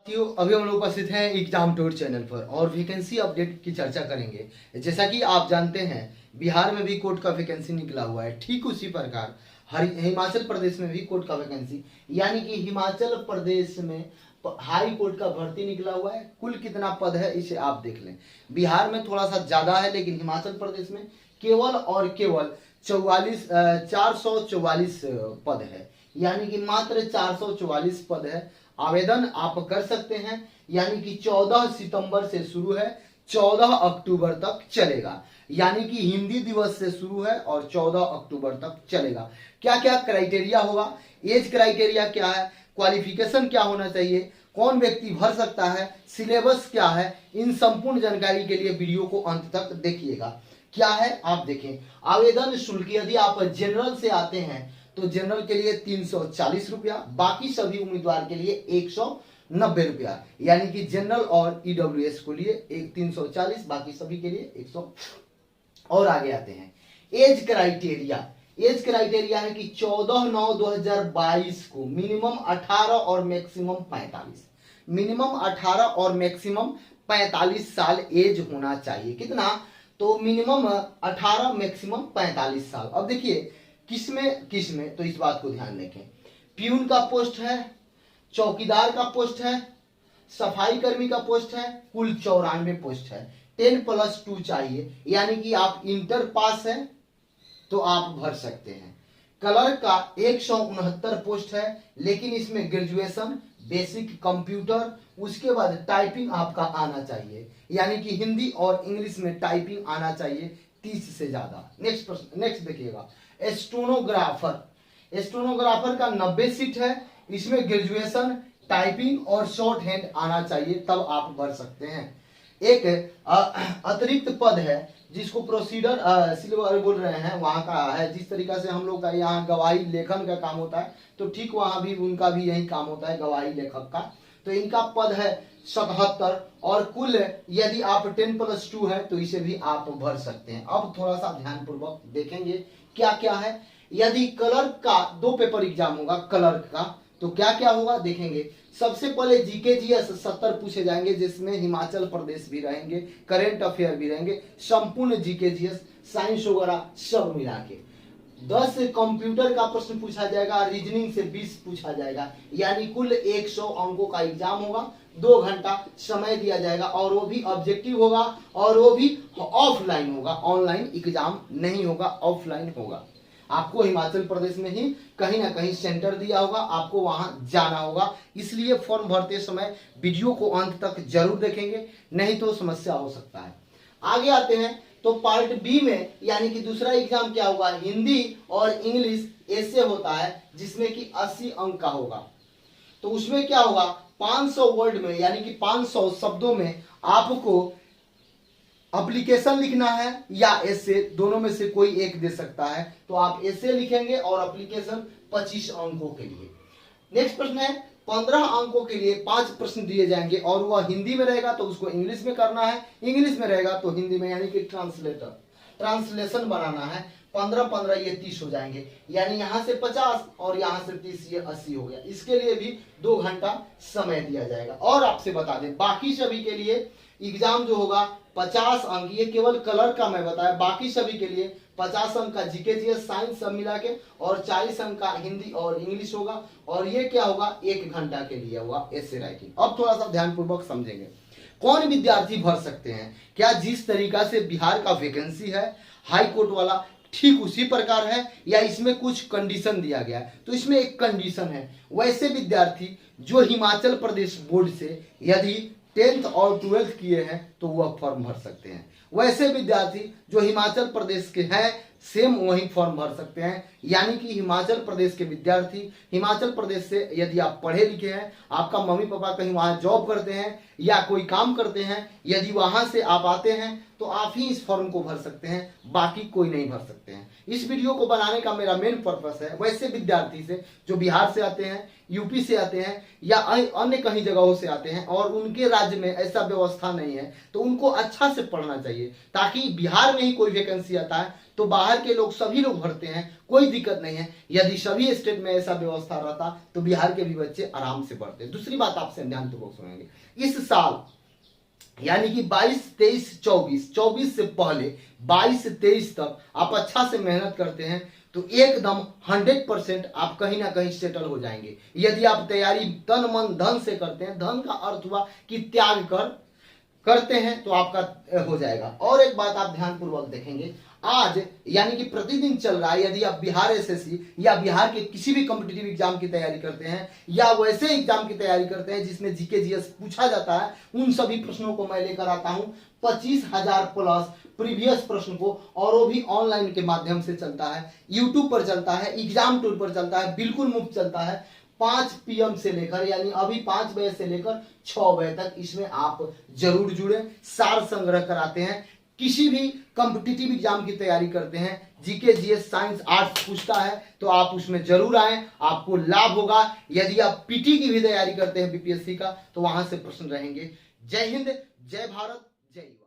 साथियों, अभी हम लोग उपस्थित हैं एग्जाम टूर चैनल पर और वैकेंसी अपडेट की चर्चा करेंगे। जैसा कि आप जानते हैं, बिहार में भी कोर्ट का वैकेंसी निकला हुआ है। ठीक उसी प्रकार हिमाचल प्रदेश में भी कोर्ट का वैकेंसी, यानी कि हिमाचल प्रदेश में हाई कोर्ट का भर्ती निकला हुआ है। कुल कितना पद है इसे आप देख लें। बिहार में थोड़ा सा ज्यादा है, लेकिन हिमाचल प्रदेश में केवल और केवल 444 पद है, यानी कि मात्र 444 पद है। आवेदन आप कर सकते हैं, यानी कि 14 सितंबर से शुरू है, 14 अक्टूबर तक चलेगा। यानी कि हिंदी दिवस से शुरू है और 14 अक्टूबर तक चलेगा। क्या क्या क्राइटेरिया होगा, एज क्राइटेरिया क्या है, क्वालिफिकेशन क्या होना चाहिए, कौन व्यक्ति भर सकता है, सिलेबस क्या है, इन संपूर्ण जानकारी के लिए वीडियो को अंत तक देखिएगा। क्या है आप देखें। आवेदन शुल्क, यदि आप जनरल से आते हैं तो जनरल के लिए 340 रुपया, बाकी सभी उम्मीदवार के लिए 190 रुपया, यानी कि जनरल और ईडब्ल्यूएस के लिए 340, बाकी सभी के लिए 100। और आगे आते हैं एज क्राइटेरिया। एज क्राइटेरिया है कि 14/9/2022 को मिनिमम 18 और मैक्सिमम 45, मिनिमम 18 और मैक्सिमम 45 साल एज होना चाहिए। कितना? तो मिनिमम 18, मैक्सिमम 45 साल। अब देखिए किसमें तो इस बात को ध्यान रखें। प्यून का पोस्ट है, चौकीदार का पोस्ट है, सफाई कर्मी का पोस्ट है, कुल 94 पोस्ट है। 10+2 चाहिए, यानी कि आप इंटर पास है तो आप भर सकते हैं। क्लर्क का 169 पोस्ट है, लेकिन इसमें ग्रेजुएशन, बेसिक कंप्यूटर, उसके बाद टाइपिंग आपका आना चाहिए, यानी कि हिंदी और इंग्लिश में टाइपिंग आना चाहिए 30 से ज्यादा। नेक्स्ट प्रश्न, नेक्स्ट देखिएगा। स्टेनोग्राफर का 90 सीट है, इसमें ग्रेजुएशन, टाइपिंग और शॉर्ट हैंड आना चाहिए, तब आप भर सकते हैं। एक अतिरिक्त पद है जिसको प्रोसीडर सिल्वर बोल रहे हैं, वहां का है। जिस तरीका से हम लोग का यहाँ गवाही लेखन का काम होता है, तो ठीक वहां भी उनका भी यही काम होता है, गवाही लेखक का। तो इनका पद है 77 और कुल यदि आप 10+2 है तो इसे भी आप भर सकते हैं। अब थोड़ा सा ध्यान पूर्वक देखेंगे क्या क्या है। यदि क्लर्क का 2 पेपर एग्जाम होगा क्लर्क का, तो क्या क्या होगा देखेंगे। सबसे पहले जीके जीएस 70 पूछे जाएंगे, जिसमें हिमाचल प्रदेश भी रहेंगे, करेंट अफेयर भी रहेंगे, संपूर्ण जीके जीएस, साइंस वगैरह सब मिला के। 10 कंप्यूटर का प्रश्न पूछा जाएगा, रीजनिंग से 20 पूछा जाएगा, यानी कुल 100 अंकों का एग्जाम होगा। 2 घंटा समय दिया जाएगा और वो भी ऑब्जेक्टिव होगा और वो भी ऑफलाइन होगा, ऑनलाइन एग्जाम नहीं होगा, ऑफलाइन होगा। आपको हिमाचल प्रदेश में ही कहीं ना कहीं सेंटर दिया होगा, आपको वहां जाना होगा। इसलिए फॉर्म भरते समय वीडियो को अंत तक जरूर देखेंगे, नहीं तो समस्या हो सकता है। आगे आते हैं तो पार्ट बी में, यानी कि दूसरा एग्जाम क्या होगा, हिंदी और इंग्लिश ऐसे होता है, जिसमें कि 80 अंक का होगा। तो उसमें क्या होगा, 500 वर्ड में, यानी कि 500 शब्दों में आपको एप्लीकेशन लिखना है या ऐसे, दोनों में से कोई एक दे सकता है। तो आप ऐसे लिखेंगे और एप्लीकेशन 25 अंकों के लिए। नेक्स्ट प्रश्न है 15 अंकों के लिए 5 प्रश्न दिए जाएंगे और वह हिंदी में रहेगा तो उसको इंग्लिश में करना है, इंग्लिश में रहेगा तो हिंदी में, यानी कि ट्रांसलेशन बनाना है। 15-15 ये 30 हो जाएंगे, यानी यहां से 50 और यहां से 30, ये 80 हो गया। इसके लिए भी 2 घंटा समय दिया जाएगा। और आपसे बता दें, बाकी सभी के लिए एग्जाम जो होगा 50 अंक, ये केवल कलर का मैं बताया, बाकी सभी के लिए 50 अंक का जीके जीएस साइंस सब मिला के और 40 अंक का हिंदी और इंग्लिश होगा। और ये क्या होगा, 1 घंटा के लिए होगा ऐसे राइटिंग। अब थोड़ा सा ध्यानपूर्वक समझेंगे कौन विद्यार्थी भर सकते हैं। क्या जिस तरीका से बिहार का वैकेंसी है हाई कोर्ट वाला, ठीक उसी प्रकार है या इसमें कुछ कंडीशन दिया गया है? तो इसमें एक कंडीशन है, वैसे विद्यार्थी जो हिमाचल प्रदेश बोर्ड से यदि 10th और 12th किए हैं तो वह फॉर्म भर सकते हैं। वैसे विद्यार्थी जो हिमाचल प्रदेश के हैं सेम वही फॉर्म भर सकते हैं। यानी कि हिमाचल प्रदेश के विद्यार्थी, हिमाचल प्रदेश से यदि आप पढ़े लिखे हैं, आपका मम्मी पापा कहीं वहां जॉब करते हैं या कोई काम करते हैं, यदि वहां से आप आते हैं तो आप ही इस फॉर्म को भर सकते हैं, बाकी कोई नहीं भर सकते हैं। इस वीडियो को बनाने का मेरा मेन पर्पस है वैसे विद्यार्थी से जो बिहार से आते हैं, यूपी से आते हैं या अन्य कहीं जगहों से आते हैं और उनके राज्य में ऐसा व्यवस्था नहीं है, तो उनको अच्छा से पढ़ना चाहिए, ताकि बिहार में ही कोई वैकेंसी आता है तो बाहर के लोग सभी लोग भरते हैं, कोई दिक्कत नहीं है। यदि सभी स्टेट में ऐसा व्यवस्था रहता तो बिहार के भी बच्चे आराम से पढ़ते। दूसरी बात आपसे ध्यानपूर्वक सुनेंगे, इस साल यानी कि 22, 23, 24 से पहले 22 से 23 तक आप अच्छा से मेहनत करते हैं तो एकदम 100% आप कहीं ना कहीं सेटल हो जाएंगे। यदि आप तैयारी तन मन धन से करते हैं, धन का अर्थ हुआ कि त्याग करते हैं, तो आपका हो जाएगा। और एक बात आप ध्यानपूर्वक देखेंगे, आज यानी कि प्रतिदिन चल रहा है, यदि आप बिहार एसएससी या बिहार के किसी भी कॉम्पिटिटिव एग्जाम की तैयारी करते हैं या वैसे एग्जाम की तैयारी करते हैं जिसमें जीके जीएस पूछा जाता है, उन सभी प्रश्नों को मैं लेकर आता हूं 25,000 प्लस प्रीवियस प्रश्न को, और वो भी ऑनलाइन के माध्यम से चलता है, यूट्यूब पर चलता है, एग्जाम टूर पर चलता है, बिल्कुल मुफ्त चलता है। 5 PM से लेकर यानी अभी 5 बजे से लेकर 6 बजे तक इसमें आप जरूर जुड़े। सार संग्रह कराते हैं, किसी भी कॉम्पिटिटिव एग्जाम की तैयारी करते हैं, जीके जीएस साइंस आर्ट्स पूछता है तो आप उसमें जरूर आए, आपको लाभ होगा। यदि आप पीटी की भी तैयारी करते हैं बीपीएससी का, तो वहां से प्रश्न रहेंगे। जय हिंद, जय भारत, जय युवा।